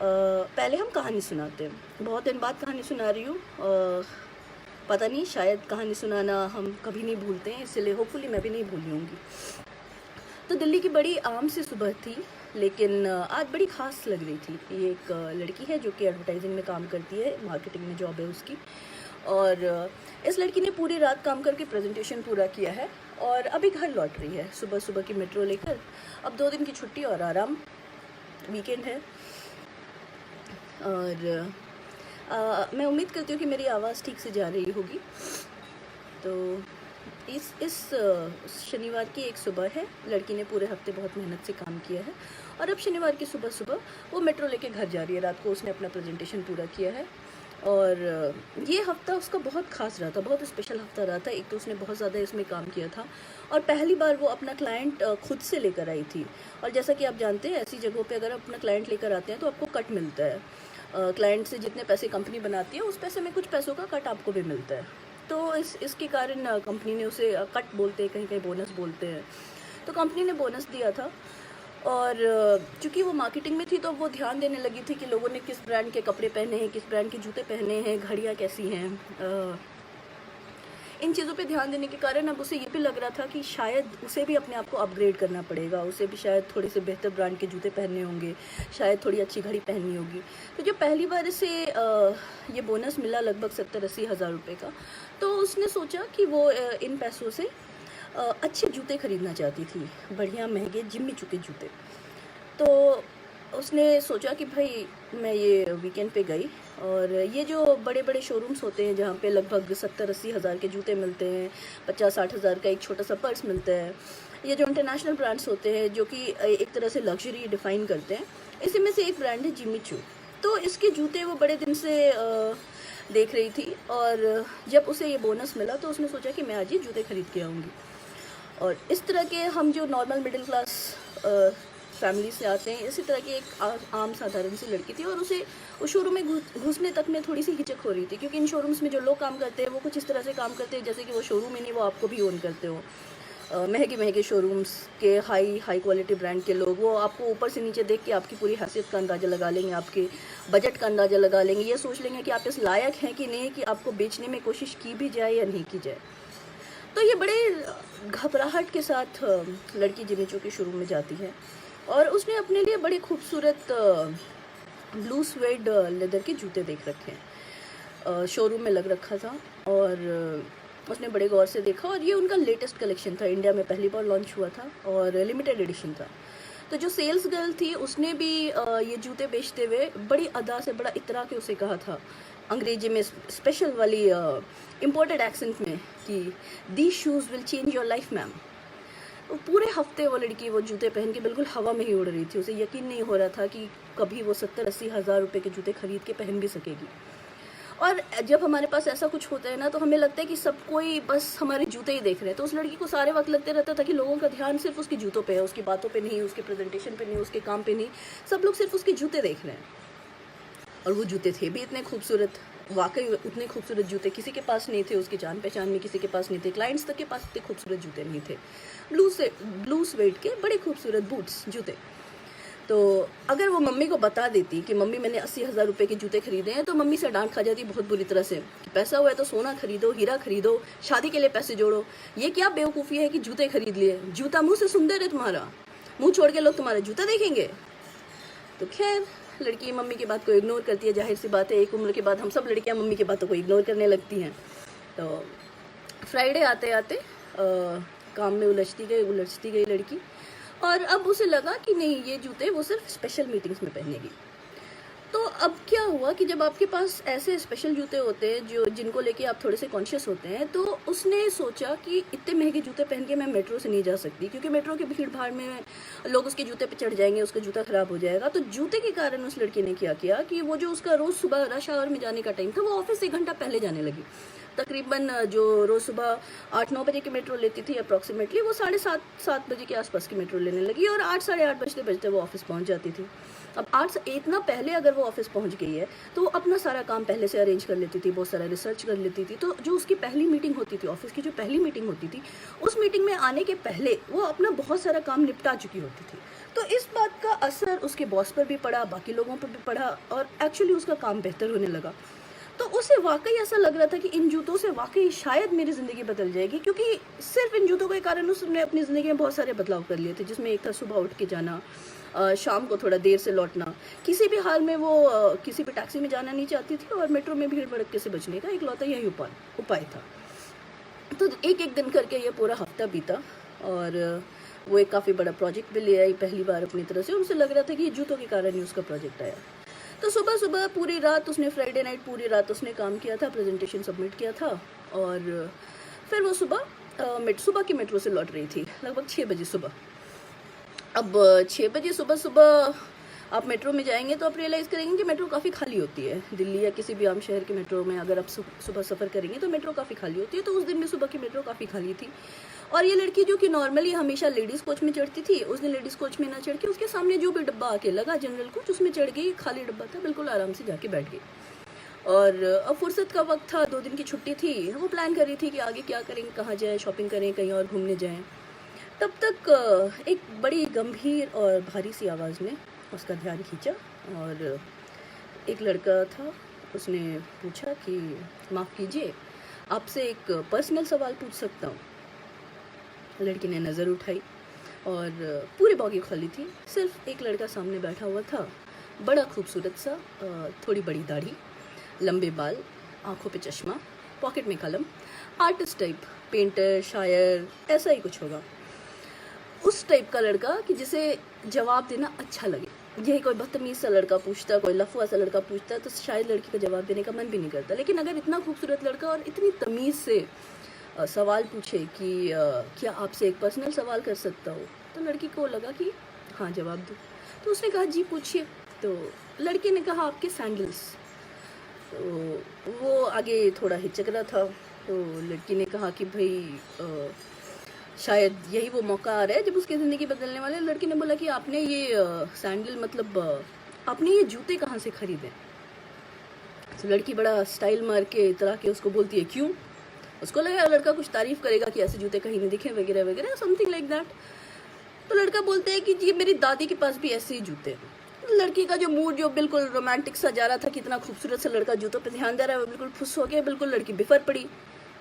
पहले हम कहानी सुनाते हैं। बहुत दिन बाद कहानी सुना रही हूँ। पता नहीं, शायद कहानी सुनाना हम कभी नहीं भूलते हैं, इसलिए होपफुली मैं भी नहीं भूली होंगी। तो दिल्ली की बड़ी आम सी सुबह थी, लेकिन आज बड़ी ख़ास लग रही थी। ये एक लड़की है जो कि एडवर्टाइजिंग में काम करती है, मार्केटिंग में जॉब है उसकी। और इस लड़की ने पूरी रात काम करके प्रेजेंटेशन पूरा किया है और अभी घर लौट रही है सुबह सुबह की मेट्रो लेकर। अब 2 दिन की छुट्टी और आराम, वीकेंड है। और मैं उम्मीद करती हूँ कि मेरी आवाज़ ठीक से जा रही होगी। तो इस शनिवार की एक सुबह है। लड़की ने पूरे हफ्ते बहुत मेहनत से काम किया है और अब शनिवार की सुबह सुबह वो मेट्रो लेके घर जा रही है। रात को उसने अपना प्रेजेंटेशन पूरा किया है और ये हफ़्ता उसका बहुत ख़ास रहा था, बहुत स्पेशल हफ़्ता रहा था। एक तो उसने बहुत ज़्यादा इसमें काम किया था और पहली बार वो अपना क्लाइंट खुद से लेकर आई थी। और जैसा कि आप जानते हैं, ऐसी जगहों पे अगर आप अपना क्लाइंट लेकर आते हैं तो आपको कट मिलता है। क्लाइंट से जितने पैसे कंपनी बनाती है उस पैसे में कुछ पैसों का कट आपको भी मिलता है। तो इसके कारण कंपनी ने उसे कट बोलते हैं, कहीं कहीं बोनस बोलते हैं। तो कंपनी ने बोनस दिया था और चूँकि वो मार्केटिंग में थी तो वो ध्यान देने लगी थी कि लोगों ने किस ब्रांड के कपड़े पहने हैं, किस ब्रांड के जूते पहने हैं, घड़ियाँ कैसी हैं। इन चीज़ों पे ध्यान देने के कारण अब उसे ये भी लग रहा था कि शायद उसे भी अपने आप को अपग्रेड करना पड़ेगा। उसे भी शायद थोड़े से बेहतर ब्रांड के जूते पहनने होंगे, शायद थोड़ी अच्छी घड़ी पहननी होगी। तो जब पहली बार इसे ये बोनस मिला लगभग 70-80 हज़ार रुपये का, तो उसने सोचा कि वो इन पैसों से अच्छे जूते ख़रीदना चाहती थी, बढ़िया महंगे जिम्मी चुके जूते। तो उसने सोचा कि भाई मैं ये वीकेंड पे गई और ये जो बड़े बड़े शोरूम्स होते हैं जहाँ पे लगभग 70-80 हज़ार के जूते मिलते हैं, 50-60 हज़ार का एक छोटा सा पर्स मिलता है, ये जो इंटरनेशनल ब्रांड्स होते हैं जो कि एक तरह से लग्जरी डिफ़ाइन करते हैं, इसी में से एक ब्रांड है जिम्मी चू। तो इसके जूते वो बड़े दिन से देख रही थी और जब उसे ये बोनस मिला तो उसने सोचा कि मैं आज ये जूते ख़रीद के आऊँगी। और इस तरह के हम जो नॉर्मल मिडिल क्लास फैमिली से आते हैं, इसी तरह की एक आम साधारण सी लड़की थी और उसे उस शोरूम में घुसने तक में थोड़ी सी हिचक हो रही थी, क्योंकि इन शोरूम्स में जो लोग काम करते हैं वो कुछ इस तरह से काम करते हैं जैसे कि वो शोरूम ही नहीं, वो आपको भी ओन करते हो। महंगे महंगे शोरूम्स के हाई क्वालिटी ब्रांड के लोग वो आपको ऊपर से नीचे देख के आपकी पूरी हैसियत का अंदाज़ा लगा लेंगे, आपके बजट का अंदाज़ा लगा लेंगे, ये सोच लेंगे कि आप इस लायक हैं कि नहीं कि आपको बेचने में कोशिश की भी जाए या नहीं की जाए। तो ये बड़े घबराहट के साथ लड़की जिम्मी चू के शोरूम में जाती है और उसने अपने लिए बड़े खूबसूरत ब्लू स्वेड लेदर के जूते देख रखे हैं, शोरूम में लग रखा था। और उसने बड़े गौर से देखा और ये उनका लेटेस्ट कलेक्शन था, इंडिया में पहली बार लॉन्च हुआ था और लिमिटेड एडिशन था। तो जो सेल्स गर्ल थी उसने भी ये जूते बेचते हुए बड़ी अदा से, बड़ा इतरा के उसे कहा था, अंग्रेजी में स्पेशल वाली इम्पोर्टेड एक्सेंट में, कि these shoes will change your life ma'am. वो पूरे हफ्ते वो लड़की वो जूते पहन के बिल्कुल हवा में ही उड़ रही थी। उसे यकीन नहीं हो रहा था कि कभी वो 70-80 हज़ार रुपये के जूते खरीद के पहन भी सकेगी। और जब हमारे पास ऐसा कुछ होता है ना, तो हमें लगता है कि सब कोई बस हमारे जूते ही देख रहे हैं। तो उस लड़की को सारे वक्त लगते रहता था कि लोगों का ध्यान सिर्फ उसके जूतों पे है, उसकी बातों पे नहीं, उसके प्रेजेंटेशन पे नहीं, उसके काम पे नहीं। सब लोग सिर्फ उसके जूते देख रहे हैं। और वो जूते थे भी इतने खूबसूरत, वाकई उतने खूबसूरत जूते किसी के पास नहीं थे, उसकी जान पहचान में किसी के पास नहीं थे, क्लाइंट्स तक के पास इतने खूबसूरत जूते नहीं थे। ब्लू स्वेड के बड़े खूबसूरत बूट्स जूते। तो अगर वो मम्मी को बता देती कि मम्मी मैंने 80 हज़ार रुपये के जूते खरीदे हैं, तो मम्मी से डांट खा जाती बहुत बुरी तरह से कि पैसा हुआ है तो सोना खरीदो, हीरा खरीदो, शादी के लिए पैसे जोड़ो। ये क्या बेवकूफ़ी है कि जूते खरीद लिए, जूता मुँह से सुंदर है तुम्हारा, मुँह छोड़ के लोग तुम्हारा जूता देखेंगे। तो खैर, लड़की मम्मी की बात को इग्नोर करती है। जाहिर सी बात है, एक उम्र के बाद हम सब लड़कियां मम्मी की बातों को इग्नोर करने लगती हैं। तो फ्राइडे आते आते काम में उलझती गई लड़की, और अब उसे लगा कि नहीं, ये जूते वो सिर्फ स्पेशल मीटिंग्स में पहनेगी। तो अब क्या हुआ कि जब आपके पास ऐसे स्पेशल जूते होते हैं जिनको लेके आप थोड़े से कॉन्शियस होते हैं, तो उसने सोचा कि इतने महंगे जूते पहन के मैं मेट्रो से नहीं जा सकती, क्योंकि मेट्रो की भीड़ भाड़ में लोग उसके जूते पे चढ़ जाएंगे, उसका जूता ख़राब हो जाएगा। तो जूते के कारण उस लड़की ने क्या किया कि वो जो उसका रोज़ सुबह रश आवर में जाने का टाइम था, वो ऑफिस 1 घंटा पहले जाने लगी। तकरीबन जो रोज़ सुबह 8-9 बजे की मेट्रो लेती थी अप्रॉक्सीमेटली, वो 7:30 बजे के आसपास की मेट्रो लेने लगी और 8 साढ़े 8 बजते बजते वो ऑफिस पहुंच जाती थी। अब 8 से इतना पहले अगर वो ऑफिस पहुंच गई है तो वो अपना सारा काम पहले से अरेंज कर लेती थी, बहुत सारा रिसर्च कर लेती थी। तो जो उसकी पहली मीटिंग होती थी, ऑफिस की जो पहली मीटिंग होती थी, उस मीटिंग में आने के पहले वो अपना बहुत सारा काम निपटा चुकी होती थी। तो इस बात का असर उसके बॉस पर भी पड़ा, बाकी लोगों पर भी पड़ा और एक्चुअली उसका काम बेहतर होने लगा। तो उसे वाकई ऐसा लग रहा था कि इन जूतों से वाकई शायद मेरी ज़िंदगी बदल जाएगी, क्योंकि सिर्फ इन जूतों के कारण उसने अपनी ज़िंदगी में बहुत सारे बदलाव कर लिए थे, जिसमें एक था सुबह उठ के जाना, शाम को थोड़ा देर से लौटना, किसी भी हाल में वो किसी भी टैक्सी में जाना नहीं चाहती थी और मेट्रो में भीड़ भड़के से बचने का इकलौता यही उपाय था। तो एक एक दिन करके ये पूरा हफ्ता बीता और वो एक काफ़ी बड़ा प्रोजेक्ट भी ले आई पहली बार अपनी तरह से। उनसे लग रहा था कि ये जूतों के कारण ही उसका प्रोजेक्ट आया। तो सुबह सुबह पूरी रात उसने, फ्राइडे नाइट पूरी रात उसने काम किया था, प्रेजेंटेशन सबमिट किया था और फिर वो सुबह की मेट्रो से लौट रही थी, लगभग 6 बजे सुबह। अब 6 बजे सुबह आप मेट्रो में जाएंगे तो आप रियलाइज़ करेंगे कि मेट्रो काफ़ी खाली होती है। दिल्ली या किसी भी आम शहर के मेट्रो में अगर आप सुबह सफ़र करेंगे तो मेट्रो काफ़ी खाली होती है। तो उस दिन भी सुबह की मेट्रो काफ़ी खाली थी और ये लड़की जो कि नॉर्मली हमेशा लेडीज़ कोच में चढ़ती थी, उस दिन लेडीज़ कोच में ना चढ़ के उसके सामने जो भी डब्बा आके लगा जनरल कोच, उसमें चढ़ गई। खाली डब्बा था, बिल्कुल आराम से जाके बैठ गई। और अब फुर्सत का वक्त था, 2 दिन की छुट्टी थी। वो प्लान कर रही थी कि आगे क्या करेंगे, कहाँ जाएँ, शॉपिंग करें, कहीं और घूमने जाएँ। तब तक एक बड़ी गंभीर और भारी सी आवाज़ ने उसका ध्यान खींचा और एक लड़का था। उसने पूछा कि माफ़ कीजिए, आपसे एक पर्सनल सवाल पूछ सकता हूँ? लड़की ने नज़र उठाई और पूरी बॉगी खाली थी, सिर्फ एक लड़का सामने बैठा हुआ था, बड़ा खूबसूरत सा, थोड़ी बड़ी दाढ़ी, लंबे बाल, आँखों पे चश्मा, पॉकेट में कलम, आर्टिस्ट टाइप, पेंटर, शायर, ऐसा ही कुछ होगा। उस टाइप का लड़का कि जिसे जवाब देना अच्छा लगे। यही कोई बदतमीज़ सा लड़का पूछता, कोई लफुआ सा लड़का पूछता तो शायद लड़की का जवाब देने का मन भी नहीं करता। लेकिन अगर इतना खूबसूरत लड़का और इतनी तमीज़ से सवाल पूछे कि क्या आपसे एक पर्सनल सवाल कर सकता हो, तो लड़की को लगा कि हाँ जवाब दो। तो उसने कहा जी पूछिए। तो लड़के ने कहा आपके सैंडल्स। तो वो आगे थोड़ा हिचक रहा था। तो लड़की ने कहा कि भाई शायद यही वो मौका आ रहा है जब उसकी ज़िंदगी बदलने वाले। लड़की ने बोला कि आपने ये सैंडल मतलब आपने ये जूते कहाँ से खरीदे? तो लड़की बड़ा स्टाइल मार के इतरा के उसको बोलती है क्यों? उसको लगा लड़का कुछ तारीफ़ करेगा कि ऐसे जूते कहीं नहीं दिखे वगैरह वगैरह, समथिंग लाइक दैट। तो लड़का बोलते हैं कि ये मेरी दादी के पास भी ऐसे ही जूते हैं। लड़की का जो मूड जो बिल्कुल रोमांटिक सा जा रहा था, कितना खूबसूरत सा लड़का जूतों पे ध्यान दे रहा है, वो बिल्कुल खुश हो गया। बिल्कुल लड़की बिफर पड़ी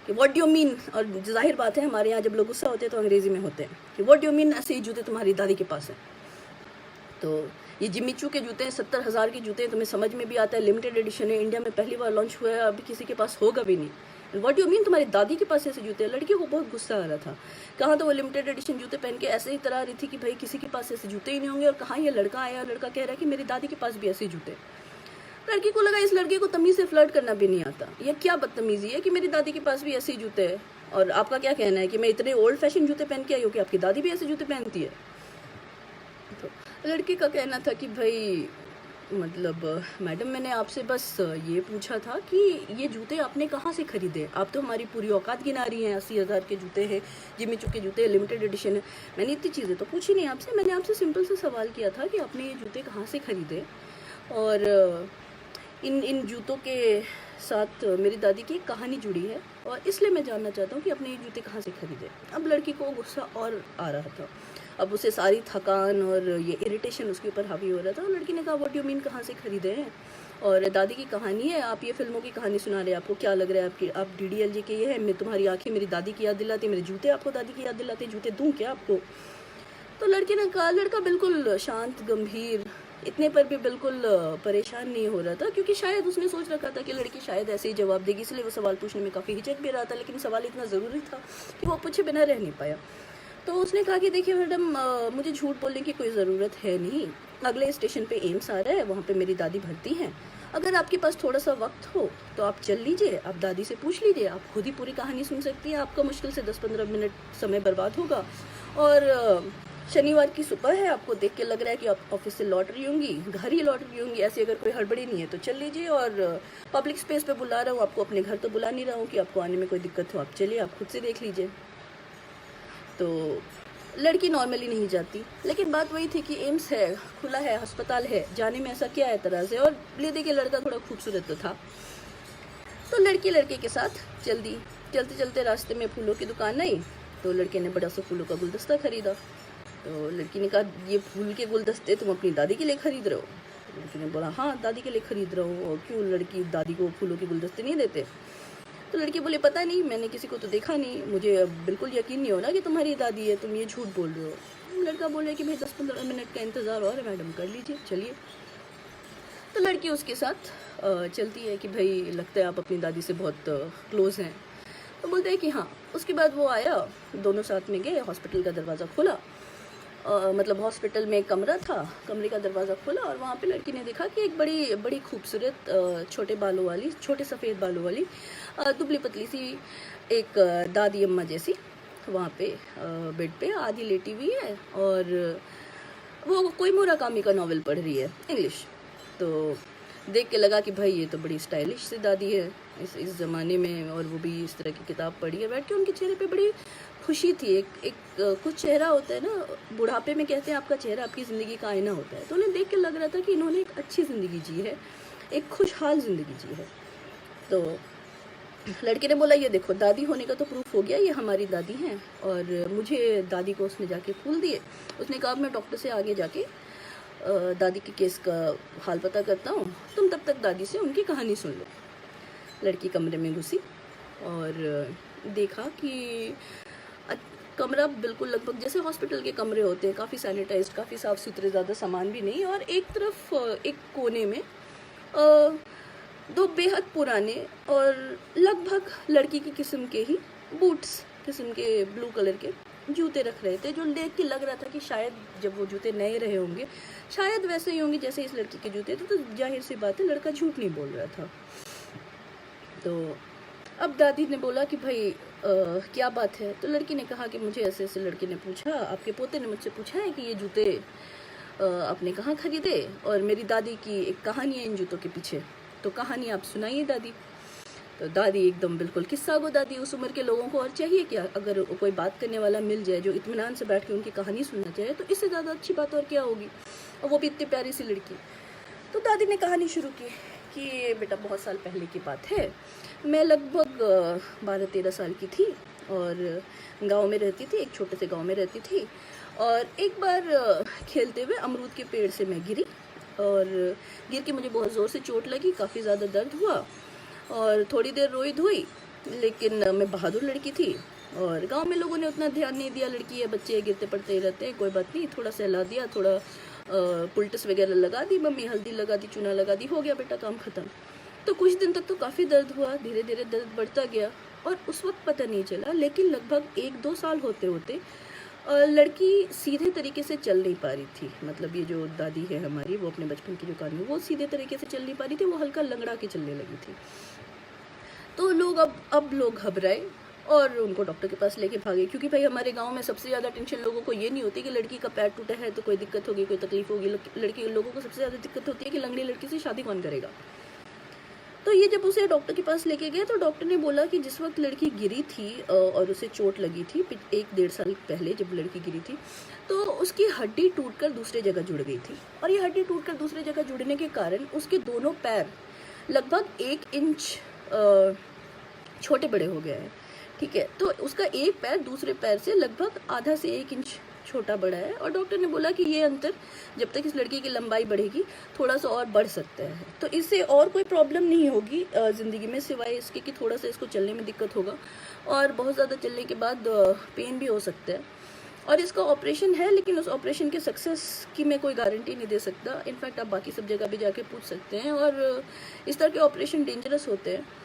कि व्हाट डू यू मीन। और जाहिर बात है हमारे यहाँ जब लोग गुस्सा होते हैं तो अंग्रेज़ी में होते हैं कि व्हाट डू यू मीन, ऐसे ही जूते तुम्हारी दादी के पास हैं। तो ये जिम्मी चू के जूते हैं, 70,000 के जूते हैं, तुम्हें समझ में भी आता है, लिमिटेड एडिशन है, इंडिया में पहली बार लॉन्च हुआ है, अभी किसी के पास होगा भी नहीं। व्हाट यू मीन तुम्हारी दादी के पास ऐसे जूते हैं? लड़की को बहुत गुस्सा आ रहा था। कहाँ तो वो लिमिटेड एडिशन जूते पहन के ऐसे ही तरह रही थी कि भाई किसी के पास ऐसे जूते ही नहीं होंगे, और कहाँ ये लड़का आया, लड़का कह रहा है कि मेरी दादी के पास भी ऐसे जूते। लड़की को लगा इस लड़के को तमीज़ से फ्लर्ट करना भी नहीं आता, ये क्या बदतमीज़ी है कि मेरी दादी के पास भी ऐसे ही जूते हैं, और आपका क्या कहना है कि मैं इतने ओल्ड फैशन जूते पहन के आई हूँ कि आपकी दादी भी ऐसे जूते पहनती है? तो लड़की का कहना था कि भाई मतलब मैडम मैंने आपसे बस ये पूछा था कि ये जूते आपने कहाँ से ख़रीदे? आप तो हमारी पूरी औकात गिना रही हैं, 80,000 के जूते हैं, जिम्मी चू के जूते, लिमिटेड एडिशन है। मैंने इतनी चीज़ें तो पूछी नहीं आपसे, मैंने आपसे सिंपल सा सवाल किया था कि आपने ये जूते कहाँ से ख़रीदे, और इन जूतों के साथ मेरी दादी की एक कहानी जुड़ी है और इसलिए मैं जानना चाहता हूँ कि आपने ये जूते कहाँ से ख़रीदे। अब लड़की को गुस्सा और आ रहा था, अब उसे सारी थकान और ये इरिटेशन उसके ऊपर हावी हो रहा था। और लड़की ने कहा व्हाट यू मीन कहाँ से ख़रीदे हैं, और दादी की कहानी है, आप ये फिल्मों की कहानी सुना रहे हैं, आपको क्या लग रहा है आप DDLJ के ये है, मैं तुम्हारी आँखें मेरी दादी की याद दिलाती, मेरे जूते आपको दादी की याद दिलाते, जूते दूँ क्या आपको? तो लड़की ने कहा, लड़का बिल्कुल शांत गंभीर, इतने पर भी बिल्कुल परेशान नहीं हो रहा था, क्योंकि शायद उसने सोच रखा था कि लड़की शायद ऐसे ही जवाब देगी, इसलिए वो सवाल पूछने में काफ़ी हिचक भी रहा था। लेकिन सवाल इतना ज़रूरी था कि वो पूछे बिना रह नहीं पाया। तो उसने कहा कि देखिए मैडम, मुझे झूठ बोलने की कोई ज़रूरत है नहीं, अगले स्टेशन पे एम्स आ रहा है, वहाँ पे मेरी दादी भर्ती हैं, अगर आपके पास थोड़ा सा वक्त हो तो आप चल लीजिए, आप दादी से पूछ लीजिए, आप खुद ही पूरी कहानी सुन सकती हैं, आपका मुश्किल से 10-15 मिनट समय बर्बाद होगा। और शनिवार की सुबह है, आपको देख के लग रहा है कि आप ऑफिस से लौट रही होंगी, घर ही लौट रही होंगी, ऐसी अगर कोई हड़बड़ी नहीं है तो चल लीजिए। और पब्लिक स्पेस पे बुला रहा हूँ आपको, अपने घर तो बुला नहीं रहा हूँ कि आपको आने में कोई दिक्कत हो, आप चलिए, आप खुद से देख लीजिए। तो लड़की नॉर्मली नहीं जाती, लेकिन बात वही थी कि एम्स है, खुला है, अस्पताल है, जाने में ऐसा क्या है तरह से। और ले देखिए लड़का थोड़ा खूबसूरत तो था, तो लड़की लड़के के साथ चलती चलते रास्ते में फूलों की दुकान आई, तो लड़के ने बड़ा सा फूलों का गुलदस्ता खरीदा। तो लड़की ने कहा, ये फूल के गुलदस्ते तुम अपनी दादी के लिए खरीद रहे हो? लड़की ने बोला, हाँ दादी के लिए खरीद रहा हूँ। और क्यों लड़की दादी को फूलों के गुलदस्ते नहीं देते? तो लड़की बोले, पता नहीं, मैंने किसी को तो देखा नहीं, मुझे बिल्कुल यकीन नहीं हो रहा कि तुम्हारी दादी है, तुम ये झूठ बोल रहे हो। लड़का बोले कि भाई 10-15 मिनट का इंतज़ार और है मैडम, कर लीजिए, चलिए। तो लड़की उसके साथ चलती है कि भाई लगता है आप अपनी दादी से बहुत क्लोज़ हैं। तो बोलते हैं कि हाँ। उसके बाद वो आया, दोनों साथ में गए, हॉस्पिटल का दरवाज़ा खोला, मतलब हॉस्पिटल में एक कमरा था, कमरे का दरवाज़ा खोला और वहाँ पे लड़की ने देखा कि एक बड़ी खूबसूरत छोटे सफ़ेद बालों वाली दुबली पतली सी एक दादी अम्मा जैसी वहाँ पे बेड पे आधी लेटी हुई है, और वो कोई मुराकामी का नॉवल पढ़ रही है, इंग्लिश। तो देख के लगा कि भाई ये तो बड़ी स्टाइलिश सी दादी है इस ज़माने में, और वो भी इस तरह की किताब पढ़ी है बैठ के। उनके चेहरे पे बड़ी खुशी थी। एक कुछ चेहरा होता है ना, बुढ़ापे में कहते हैं आपका चेहरा आपकी ज़िंदगी का आईना होता है। तो उन्हें देख के लग रहा था कि इन्होंने एक अच्छी ज़िंदगी जी है, एक खुशहाल ज़िंदगी जी है। तो लड़के ने बोला, ये देखो दादी होने का तो प्रूफ हो गया, ये हमारी दादी हैं। और मुझे दादी को उसने जाके फूल दिए। उसने कहा, मैं डॉक्टर से आगे जाके दादी के केस का हाल पता करता हूँ, तुम तब तक दादी से उनकी कहानी सुन लो। लड़की कमरे में घुसी और देखा कि कमरा बिल्कुल लगभग जैसे हॉस्पिटल के कमरे होते हैं, काफ़ी सैनिटाइज्ड, काफ़ी साफ़ सुथरे, ज़्यादा सामान भी नहीं। और एक तरफ एक कोने में दो बेहद पुराने और लगभग लड़की की किस्म के ही बूट्स किस्म के ब्लू कलर के जूते रख रहे थे, जो देख के लग रहा था कि शायद जब वो जूते नए रहे होंगे, शायद वैसे ही होंगे जैसे इस लड़की के जूते थे। तो जाहिर सी बात है, लड़का झूठ नहीं बोल रहा था। तो अब दादी ने बोला कि भाई क्या बात है? तो लड़की ने कहा कि मुझे ऐसे ऐसे, लड़के ने पूछा, आपके पोते ने मुझसे पूछा है कि ये जूते आपने कहाँ खरीदे, और मेरी दादी की एक कहानी है इन जूतों के पीछे, तो कहानी आप सुनाइए दादी। तो दादी एकदम बिल्कुल किस्सा गो दादी। उस उम्र के लोगों को और चाहिए क्या? अगर कोई बात करने वाला मिल जाए जो इत्मीनान से बैठ के उनकी कहानी सुनना चाहे, तो इससे ज़्यादा अच्छी बात और क्या होगी, और वो भी इतनी प्यारी सी लड़की। तो दादी ने कहानी शुरू की कि बेटा बहुत साल पहले की बात है, मैं लगभग 12-13 साल की थी और गांव में रहती थी, एक छोटे से गांव में रहती थी। और एक बार खेलते हुए अमरूद के पेड़ से मैं गिरी, और गिर के मुझे बहुत ज़ोर से चोट लगी, काफ़ी ज़्यादा दर्द हुआ, और थोड़ी देर रोई धोई। लेकिन मैं बहादुर लड़की थी, और गांव में लोगों ने उतना ध्यान नहीं दिया, लड़की है, बच्चे गिरते पड़ते ही रहते हैं, कोई बात नहीं, थोड़ा सहला दिया, थोड़ा पुलटस वगैरह लगा दी, मम्मी हल्दी लगा दी, चूना लगा दी, हो गया बेटा काम ख़त्म। तो कुछ दिन तक तो काफ़ी दर्द हुआ, धीरे धीरे दर्द बढ़ता गया, और उस वक्त पता नहीं चला। लेकिन लगभग 1-2 साल होते होते लड़की सीधे तरीके से चल नहीं पा रही थी। मतलब ये जो दादी है हमारी, वो अपने बचपन की जो कहानी, वो सीधे तरीके से चल नहीं पा रही थी, वो हल्का लंगड़ा के चलने लगी थी। तो लोग अब लोग घबराए और उनको डॉक्टर के पास लेके भागे, क्योंकि भाई हमारे गांव में सबसे ज़्यादा टेंशन लोगों को ये नहीं होती कि लड़की का पैर टूटा है तो कोई दिक्कत होगी, कोई तकलीफ होगी। लड़की लोगों को सबसे ज़्यादा दिक्कत होती है कि लंगड़ी लड़की से शादी कौन करेगा। तो ये जब उसे डॉक्टर के पास लेके गए, तो डॉक्टर ने बोला कि जिस वक्त लड़की गिरी थी और उसे चोट लगी थी 1-1.5 साल पहले, जब लड़की गिरी थी, तो उसकी हड्डी टूटकर दूसरे जगह जुड़ गई थी। और ये हड्डी टूटकर दूसरे जगह जुड़ने के कारण उसके दोनों पैर लगभग 1 इंच छोटे बड़े हो गए हैं। ठीक है, तो उसका एक पैर दूसरे पैर से लगभग आधा से 1 इंच छोटा बड़ा है। और डॉक्टर ने बोला कि ये अंतर जब तक इस लड़की की लंबाई बढ़ेगी थोड़ा सा और बढ़ सकता है, तो इससे और कोई प्रॉब्लम नहीं होगी ज़िंदगी में, सिवाय इसके कि थोड़ा सा इसको चलने में दिक्कत होगा, और बहुत ज़्यादा चलने के बाद पेन भी हो सकता है। और इसका ऑपरेशन है, लेकिन उस ऑपरेशन के सक्सेस की मैं कोई गारंटी नहीं दे सकता। इनफैक्ट आप बाकी सब जगह भी जाके पूछ सकते हैं, और इस तरह के ऑपरेशन डेंजरस होते हैं।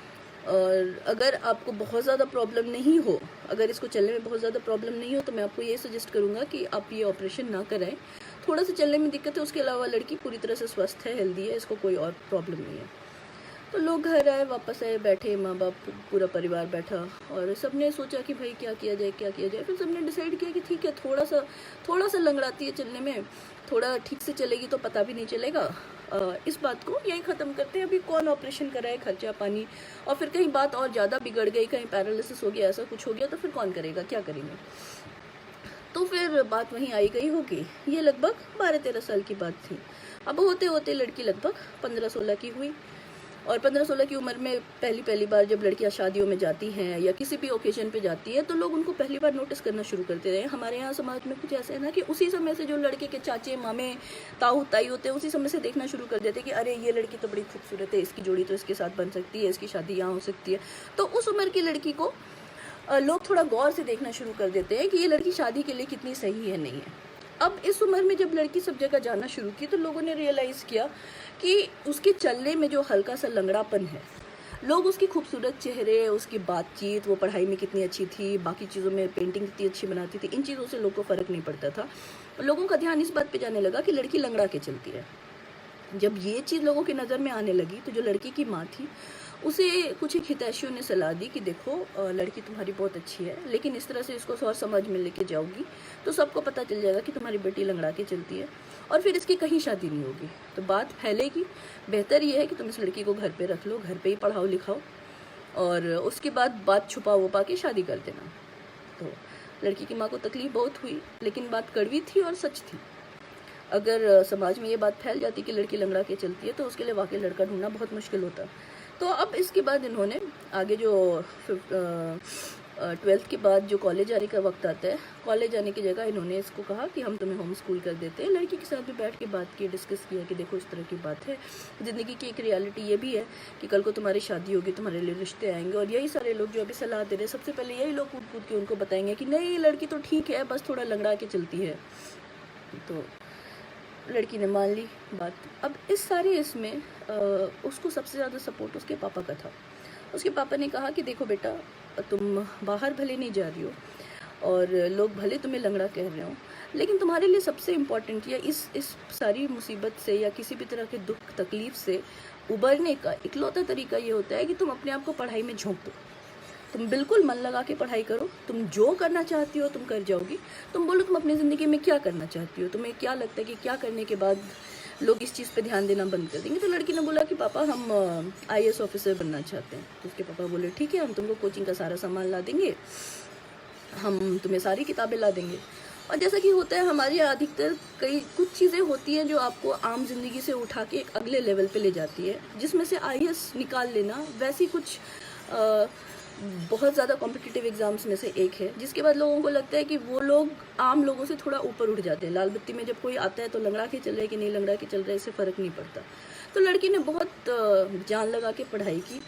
और अगर आपको बहुत ज़्यादा प्रॉब्लम नहीं हो, अगर इसको चलने में बहुत ज़्यादा प्रॉब्लम नहीं हो, तो मैं आपको ये सजेस्ट करूँगा कि आप ये ऑपरेशन ना कराएं। थोड़ा सा चलने में दिक्कत है, उसके अलावा लड़की पूरी तरह से स्वस्थ है, हेल्दी है, इसको कोई और प्रॉब्लम नहीं है। तो लोग घर आए, वापस आए, बैठे, माँ बाप पूरा परिवार बैठा और सबने सोचा कि भाई क्या किया जाए, क्या किया जाए। फिर सबने डिसाइड किया कि ठीक है, थोड़ा सा लंगड़ाती है चलने में, थोड़ा ठीक से चलेगी तो पता भी नहीं चलेगा। इस बात को यहीं ख़त्म करते हैं। अभी कौन ऑपरेशन कराए, खर्चा पानी, और फिर कहीं बात और ज़्यादा बिगड़ गई, कहीं पैरालिसिस हो गया, ऐसा कुछ हो गया तो फिर कौन करेगा, क्या करेंगे। तो फिर बात वहीं आई गई होगी। ये लगभग 12-13 साल की बात थी। अब होते होते लड़की लगभग 15-16 की हुई, और 15-16 की उम्र में पहली बार जब लड़कियां शादियों में जाती हैं या किसी भी ओकेजन पे जाती है तो लोग उनको पहली बार नोटिस करना शुरू करते रहे। हमारे यहाँ समाज में कुछ ऐसा है ना कि उसी समय से जो लड़के के चाचे मामे ताऊ ताई होते हैं उसी समय से देखना शुरू कर देते हैं कि अरे ये लड़की तो बड़ी खूबसूरत है, इसकी जोड़ी तो इसके साथ बन सकती है, इसकी शादी यहाँ हो सकती है। तो उस उम्र की लड़की को लोग थोड़ा गौर से देखना शुरू कर देते हैं कि ये लड़की शादी के लिए कितनी सही है, नहीं है। अब इस उम्र में जब लड़की सब जगह जाना शुरू की तो लोगों ने रियलाइज़ किया कि उसके चलने में जो हल्का सा लंगड़ापन है, लोग उसकी खूबसूरत चेहरे, उसकी बातचीत, वो पढ़ाई में कितनी अच्छी थी, बाकी चीज़ों में पेंटिंग कितनी अच्छी बनाती थी, इन चीज़ों से लोगों को फ़र्क नहीं पड़ता था। लोगों का ध्यान इस बात पे जाने लगा कि लड़की लंगड़ा के चलती है। जब ये चीज़ लोगों की नज़र में आने लगी तो जो लड़की की माँ थी उसे कुछ एक हितैषियों ने सलाह दी कि देखो लड़की तुम्हारी बहुत अच्छी है, लेकिन इस तरह से इसको और समाज में लेके जाओगी तो सबको पता चल जाएगा कि तुम्हारी बेटी लंगड़ा के चलती है और फिर इसकी कहीं शादी नहीं होगी, तो बात फैलेगी। बेहतर ये है कि तुम इस लड़की को घर पे रख लो, घर पे ही पढ़ाओ लिखाओ, और उसके बाद बात छुपा वुपा के शादी कर देना। तो लड़की की माँ को तकलीफ बहुत हुई, लेकिन बात कड़वी थी और सच थी। अगर समाज में ये बात फैल जाती कि लड़की लंगड़ा के चलती है तो उसके लिए वाकई लड़का ढूंढना बहुत मुश्किल होता। तो अब इसके बाद इन्होंने आगे जो 12th के बाद जो कॉलेज आने का वक्त आता है, कॉलेज आने की जगह इन्होंने इसको कहा कि हम तुम्हें होम स्कूल कर देते हैं। लड़की के साथ भी बैठ के बात की, डिस्कस किया कि देखो इस तरह की बात है, ज़िंदगी की एक रियलिटी ये भी है कि कल को तुम्हारी शादी होगी, तुम्हारे लिए रिश्ते आएंगे, और यही सारे लोग जो अभी सलाह दे रहे हैं सबसे पहले यही लोग कूद कूद के उनको बताएंगे कि नहीं लड़की तो ठीक है, बस थोड़ा लंगड़ा के चलती है। तो लड़की ने मान ली बात। अब इस सारे इसमें उसको सबसे ज़्यादा सपोर्ट उसके पापा का था। उसके पापा ने कहा कि देखो बेटा, तुम बाहर भले नहीं जा रही हो और लोग भले तुम्हें लंगड़ा कह रहे हो, लेकिन तुम्हारे लिए सबसे इम्पॉर्टेंट या इस सारी मुसीबत से या किसी भी तरह के दुख तकलीफ़ से उबरने का इकलौता तरीका ये होता है कि तुम अपने आप को पढ़ाई में झोंक दो। तुम बिल्कुल मन लगा के पढ़ाई करो, तुम जो करना चाहती हो तुम कर जाओगी। तुम बोलो तुम अपनी ज़िंदगी में क्या करना चाहती हो, तुम्हें क्या लगता है कि क्या करने के बाद लोग इस चीज़ पे ध्यान देना बंद कर देंगे। तो लड़की ने बोला कि पापा हम IAS ऑफिसर बनना चाहते हैं। तो उसके पापा बोले ठीक है, हम तुमको कोचिंग का सारा सामान ला देंगे, हम तुम्हें सारी किताबें ला देंगे। और जैसा कि होता है हमारी अधिकतर कुछ चीज़ें होती हैं जो आपको आम जिंदगी से उठा के एक अगले लेवल पे ले जाती है, जिसमें से IAS निकाल लेना वैसी कुछ बहुत ज़्यादा कॉम्पिटिटिव एग्ज़ाम्स में से एक है, जिसके बाद लोगों को लगता है कि वो लोग आम लोगों से थोड़ा ऊपर उठ जाते हैं। लाल बत्ती में जब कोई आता है तो लंगड़ा के चल रहा है कि नहीं लंगड़ा के चल रहा है इससे फ़र्क नहीं पड़ता। तो लड़की ने बहुत जान लगा के पढ़ाई की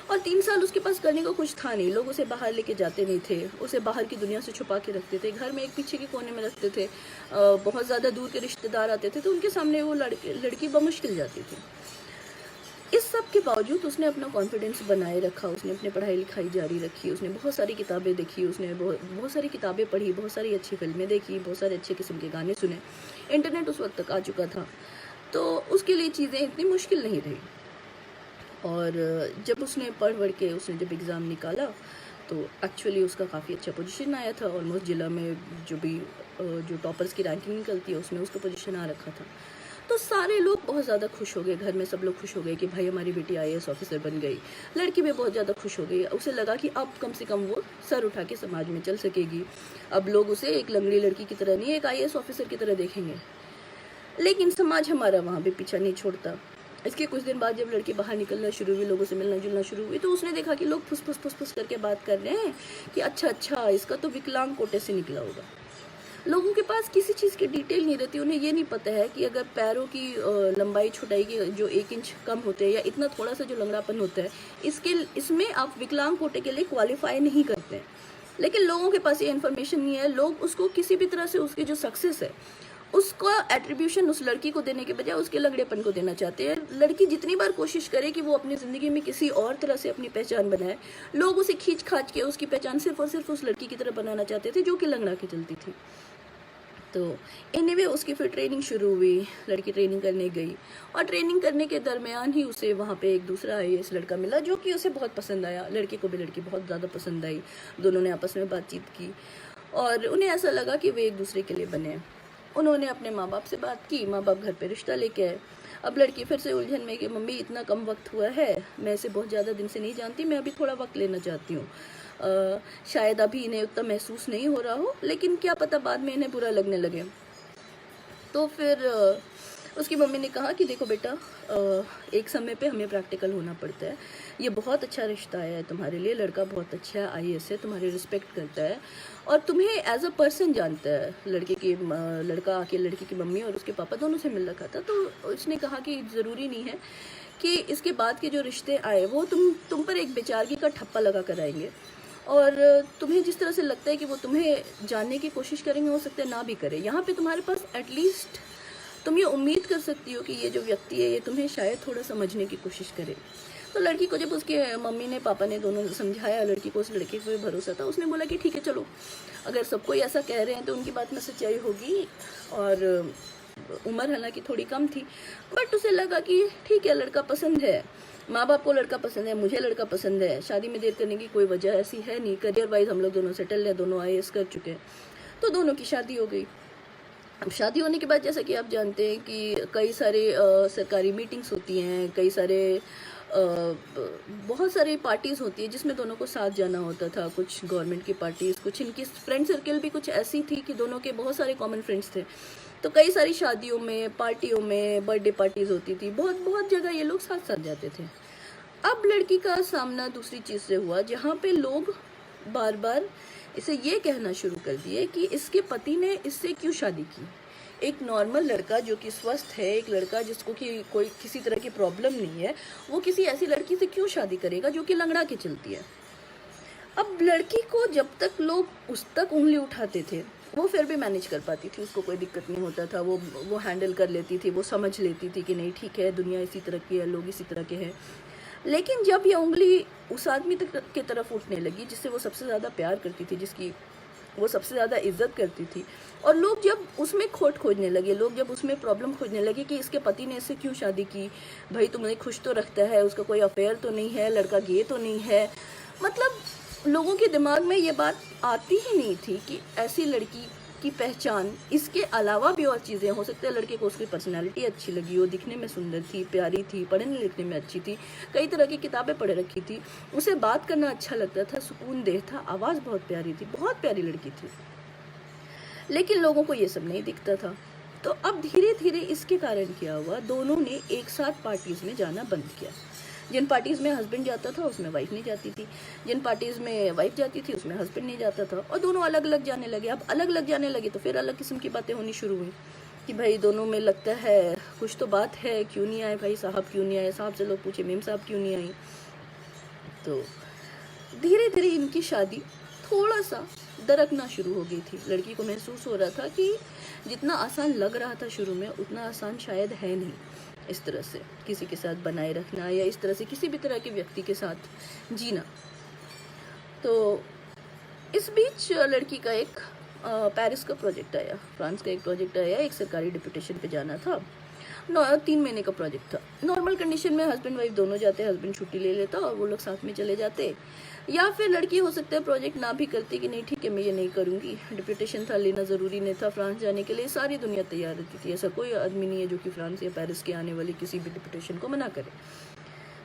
और 3 साल उसके पास करने को कुछ था नहीं। लोग उसे बाहर लेके जाते नहीं थे, उसे बाहर की दुनिया से छुपा के रखते थे, घर में एक पीछे के कोने में रखते थे। बहुत ज़्यादा दूर के रिश्तेदार आते थे तो उनके सामने वो लड़की बमुश्किल जाती थी। इस सब के बावजूद उसने अपना कॉन्फिडेंस बनाए रखा, उसने अपनी पढ़ाई लिखाई जारी रखी, उसने बहुत सारी किताबें देखी, उसने बहुत सारी किताबें पढ़ी, बहुत सारी अच्छी फिल्में देखी, बहुत सारे अच्छे किस्म के गाने सुने। इंटरनेट उस वक्त तक आ चुका था तो उसके लिए चीज़ें इतनी मुश्किल नहीं रही। और जब उसने पढ़ के उसने जब एग्ज़ाम निकाला तो एक्चुअली उसका काफ़ी अच्छा पोजीशन आया था। ऑलमोस्ट जिला में जो टॉपर्स की रैंकिंग निकलती है उसमें उसका पोजीशन आ रखा था। तो सारे लोग बहुत ज़्यादा खुश हो गए, घर में सब लोग खुश हो गए कि भाई हमारी बेटी IAS ऑफिसर बन गई। लड़की भी बहुत ज़्यादा खुश हो गई, उसे लगा कि अब कम से कम वो सर उठा के समाज में चल सकेगी। अब लोग उसे एक लंगड़ी लड़की की तरह नहीं, एक IAS ऑफिसर की तरह देखेंगे। लेकिन समाज हमारा वहाँ भी पीछा नहीं छोड़ता। इसके कुछ दिन बाद जब लड़की बाहर निकलना शुरू हुई, लोगों से मिलना जुलना शुरू हुई, तो उसने देखा कि लोग फुस फुस करके बात कर रहे हैं कि अच्छा इसका तो विकलांग कोटे से निकला होगा। लोगों के पास किसी चीज़ की डिटेल नहीं रहती, उन्हें ये नहीं पता है कि अगर पैरों की लंबाई छोटाई की जो 1 इंच कम होते हैं या इतना थोड़ा सा जो लंगड़ापन होता है इसमें आप विकलांग कोटे के लिए क्वालिफाई नहीं करते हैं। लेकिन लोगों के पास ये इन्फॉर्मेशन नहीं है। लोग उसको किसी भी तरह से उसकी जो सक्सेस है उसका एट्रीब्यूशन उस लड़की को देने के बजाय उसके लंगड़ेपन को देना चाहते हैं। लड़की जितनी बार कोशिश करे कि वो अपनी ज़िंदगी में किसी और तरह से अपनी पहचान बनाए, लोग उसे खींच खाच के उसकी पहचान सिर्फ और सिर्फ उस लड़की की तरह बनाना चाहते थे जो कि लंगड़ा के चलती थी। तो एनीवे उसकी फिर ट्रेनिंग शुरू हुई, लड़की ट्रेनिंग करने गई और ट्रेनिंग करने के दरमियान ही उसे वहाँ पे एक दूसरा आईएएस लड़का मिला जो कि उसे बहुत पसंद आया। लड़के को भी लड़की बहुत ज़्यादा पसंद आई। दोनों ने आपस में बातचीत की और उन्हें ऐसा लगा कि वे एक दूसरे के लिए बने। उन्होंने अपने माँ बाप से बात की, माँ बाप घर पे रिश्ता लेके आए। अब लड़की फिर से उलझन में कि मम्मी इतना कम वक्त हुआ है, मैं इसे बहुत ज़्यादा दिन से नहीं जानती, मैं अभी थोड़ा वक्त लेना चाहती हूँ। शायद अभी इन्हें उतना महसूस नहीं हो रहा हो, लेकिन क्या पता बाद में इन्हें बुरा लगने लगे। तो फिर उसकी मम्मी ने कहा कि देखो बेटा, एक समय पे हमें प्रैक्टिकल होना पड़ता है। ये बहुत अच्छा रिश्ता है तुम्हारे लिए, लड़का बहुत अच्छा है, आईएएस है, तुम्हारी रिस्पेक्ट करता है और तुम्हें एज अ पर्सन जानता है। लड़का आके लड़की की मम्मी और उसके पापा दोनों से मिल रखा था। तो उसने कहा कि ज़रूरी नहीं है कि इसके बाद के जो रिश्ते आए वो तुम पर एक बेचारगी का ठप्पा लगा कर आएंगे और तुम्हें जिस तरह से लगता है कि वो तुम्हें जानने की कोशिश करेंगे, हो सकता है ना भी करे। यहाँ पे तुम्हारे पास एटलीस्ट तुम ये उम्मीद कर सकती हो कि ये जो व्यक्ति है ये तुम्हें शायद थोड़ा समझने की कोशिश करे। तो लड़की को जब उसके मम्मी ने पापा ने दोनों समझाया, लड़की को उस लड़के पे भरोसा था, उसने बोला कि ठीक है चलो, अगर सब कोई ऐसा कह रहे हैं तो उनकी बात में सच्चाई होगी। और उम्र हालांकि थोड़ी कम थी, बट उसे लगा कि ठीक है, लड़का पसंद है, माँ बाप को लड़का पसंद है, मुझे लड़का पसंद है, शादी में देर करने की कोई वजह ऐसी है नहीं। करियर वाइज हम लोग दोनों सेटल हैं, दोनों आईएएस कर चुके हैं, तो दोनों की शादी हो गई। अब शादी होने के बाद जैसा कि आप जानते हैं कि कई सारे सरकारी मीटिंग्स होती हैं, कई सारे बहुत सारी पार्टीज़ होती है जिसमें दोनों को साथ जाना होता था। कुछ गवर्नमेंट की पार्टीज़, कुछ इनकी फ्रेंड सर्कल भी कुछ ऐसी थी कि दोनों के बहुत सारे कॉमन फ्रेंड्स थे। तो कई सारी शादियों में, पार्टियों में, बर्थडे पार्टीज़ होती थी, बहुत बहुत जगह ये लोग साथ साथ जाते थे। अब लड़की का सामना दूसरी चीज़ से हुआ, जहाँ पे लोग बार बार इसे ये कहना शुरू कर दिए कि इसके पति ने इससे क्यों शादी की। एक नॉर्मल लड़का जो कि स्वस्थ है, एक लड़का जिसको कि कोई किसी तरह की प्रॉब्लम नहीं है, वो किसी ऐसी लड़की से क्यों शादी करेगा जो कि लंगड़ा के चलती है। अब लड़की को जब तक लोग उस तक उंगली उठाते थे वो फिर भी मैनेज कर पाती थी, उसको कोई दिक्कत नहीं होता था, वो हैंडल कर लेती थी, वो समझ लेती थी कि नहीं ठीक है, दुनिया इसी तरह की है, लोग इसी तरह के हैं। लेकिन जब ये उंगली उस आदमी की तरफ उठने लगी जिससे वो सबसे ज़्यादा प्यार करती थी, जिसकी वो सबसे ज़्यादा इज्जत करती थी, और लोग जब उसमें खोट खोजने लगे, लोग जब उसमें प्रॉब्लम खोजने लगे कि इसके पति ने इससे क्यों शादी की, भाई तुम्हें खुश तो रखता है, उसका कोई अफेयर तो नहीं है, लड़का गे तो नहीं है, मतलब लोगों के दिमाग में ये बात आती ही नहीं थी कि ऐसी लड़की की पहचान इसके अलावा भी और चीज़ें हो सकते हैं। लड़के को उसकी पर्सनालिटी अच्छी लगी हो, दिखने में सुंदर थी, प्यारी थी, पढ़ने लिखने में अच्छी थी, कई तरह की किताबें पढ़ रखी थी, उसे बात करना अच्छा लगता था, सुकून देह था, आवाज़ बहुत प्यारी थी, बहुत प्यारी लड़की थी। लेकिन लोगों को ये सब नहीं दिखता था। तो अब धीरे धीरे इसके कारण क्या हुआ, दोनों ने एक साथ पार्टीज़ में जाना बंद किया। जिन पार्टीज़ में हस्बैंड जाता था उसमें वाइफ नहीं जाती थी, जिन पार्टीज़ में वाइफ जाती थी उसमें हस्बैंड नहीं जाता था, और दोनों अलग अलग जाने लगे। अब अलग अलग जाने लगे तो फिर अलग किस्म की बातें होनी शुरू हुई कि भाई दोनों में लगता है कुछ तो बात है, क्यों नहीं आए भाई साहब, क्यों नहीं आए साहब से लोग पूछे मेम साहब क्यों नहीं आई। तो धीरे धीरे इनकी शादी थोड़ा सा दरकना शुरू हो गई थी। लड़की को महसूस हो रहा था कि जितना आसान लग रहा था शुरू में उतना आसान शायद है नहीं, इस तरह से किसी के साथ बनाए रखना या इस तरह से किसी भी तरह के व्यक्ति के साथ जीना। तो इस बीच लड़की का एक पेरिस का प्रोजेक्ट आया, फ्रांस का एक प्रोजेक्ट आया, एक सरकारी डिप्यूटेशन पे जाना था। 3 महीने का प्रोजेक्ट था। नॉर्मल कंडीशन में हस्बैंड वाइफ दोनों जाते, हस्बैंड छुट्टी ले लेता और वो लोग साथ में चले जाते, या फिर लड़की हो सकता है प्रोजेक्ट ना भी करती कि नहीं ठीक है मैं ये नहीं करूँगी, डिप्यूटेशन था, लेना ज़रूरी नहीं था। फ्रांस जाने के लिए सारी दुनिया तैयार रहती थी, ऐसा कोई आदमी नहीं है जो कि फ्रांस या पेरिस के आने वाली किसी भी डिप्यूटेशन को मना करे।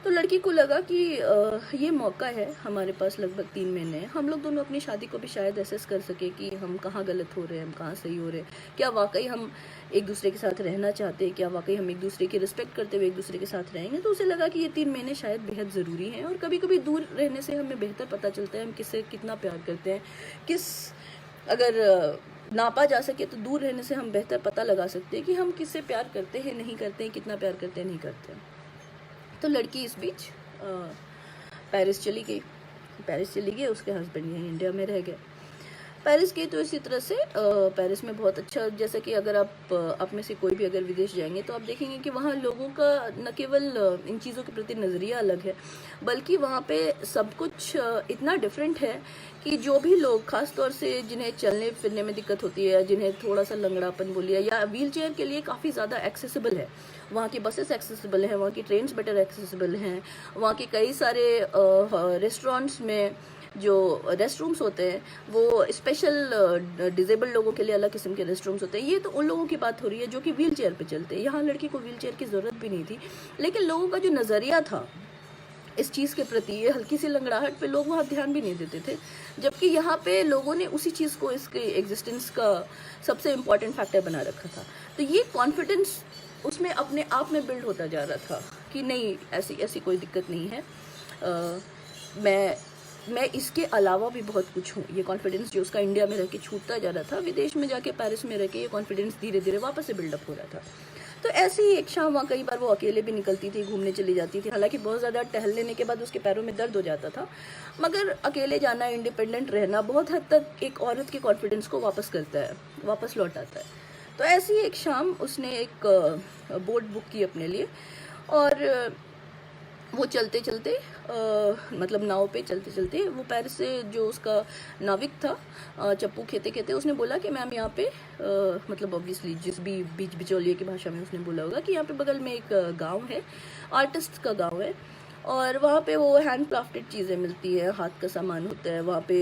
तो लड़की को लगा कि ये मौका है हमारे पास, लगभग 3 महीने हैं, हम लोग दोनों अपनी शादी को भी शायद एसेस कर सके कि हम कहाँ गलत हो रहे हैं, हम कहाँ सही हो रहे हैं, क्या वाकई हम एक दूसरे के साथ रहना चाहते हैं, क्या वाकई हम एक दूसरे की रिस्पेक्ट करते हुए एक दूसरे के साथ रहेंगे। तो उसे लगा कि ये 3 महीने शायद बेहद ज़रूरी हैं, और कभी कभी दूर रहने से हमें बेहतर पता चलता है हम किससे कितना प्यार करते हैं। अगर नापा जा सके तो दूर रहने से हम बेहतर पता लगा सकते हैं कि हम किससे प्यार करते हैं, नहीं करते हैं, कितना प्यार करते हैं, नहीं करते हैं। तो लड़की इस बीच पेरिस चली गई, उसके हस्बैंड यहीं इंडिया में रह गए। पेरिस गई तो इसी तरह से पेरिस में बहुत अच्छा, जैसा कि अगर आप में से कोई भी अगर विदेश जाएंगे तो आप देखेंगे कि वहाँ लोगों का न केवल इन चीज़ों के प्रति नज़रिया अलग है, बल्कि वहाँ पे सब कुछ इतना डिफरेंट है कि जो भी लोग, खास तौर से जिन्हें चलने फिरने में दिक्कत होती है, जिन्हें थोड़ा सा लंगड़ापन बोलिए या व्हील चेयर के लिए काफ़ी ज़्यादा एक्सेसिबल है। वहाँ की बसेस एक्सेसिबल हैं, वहाँ की ट्रेन्स बेटर एक्सेसिबल हैं, वहाँ के कई सारे रेस्टोरेंट्स में जो रेस्ट रूम्स होते हैं वो स्पेशल डिजेबल लोगों के लिए अलग किस्म के रेस्ट रूम्स होते हैं। ये तो उन लोगों की बात हो रही है जो कि व्हील चेयर पे चलते हैं। यहाँ लड़की को व्हील चेयर की ज़रूरत भी नहीं थी, लेकिन लोगों का जो नज़रिया था इस चीज़ के प्रति, ये हल्की सी लंगड़ाहट पे लोग वहाँ ध्यान भी नहीं देते थे, जबकि यहाँ पे लोगों ने उसी चीज़ को इसके एग्जिस्टेंस का सबसे इम्पॉर्टेंट फैक्टर बना रखा था। तो ये कॉन्फिडेंस उसमें अपने आप में बिल्ड होता जा रहा था कि नहीं, ऐसी ऐसी कोई दिक्कत नहीं है, मैं इसके अलावा भी बहुत कुछ हूँ। ये कॉन्फिडेंस जो उसका इंडिया में रह के छूटता जा रहा था, विदेश में जाके पेरिस में रह के ये कॉन्फिडेंस धीरे धीरे वापस से बिल्डअप हो रहा था। तो ऐसे ही एक शाम वहाँ कई बार वो अकेले भी निकलती थी, घूमने चली जाती थी। हालांकि बहुत ज़्यादा टहल लेने के बाद उसके पैरों में दर्द हो जाता था, मगर अकेले जाना, इंडिपेंडेंट रहना बहुत हद तक एक औरत के कॉन्फिडेंस को वापस करता है, वापस लौटाता है। तो ऐसी ही एक शाम उसने एक बोट बुक की अपने लिए, और वो चलते चलते मतलब नाव पे चलते चलते वो पेरिस से जो उसका नाविक था चप्पू खेते खेते उसने बोला कि मैम यहाँ पे मतलब ऑब्वियसली जिस भी बीच बिचौलिए की भाषा में उसने बोला होगा कि यहाँ पे बगल में एक गांव है, आर्टिस्ट का गांव है, और वहाँ पे वो हैंड क्राफ्टेड चीज़ें मिलती है, हाथ का सामान होता है वहाँ पे,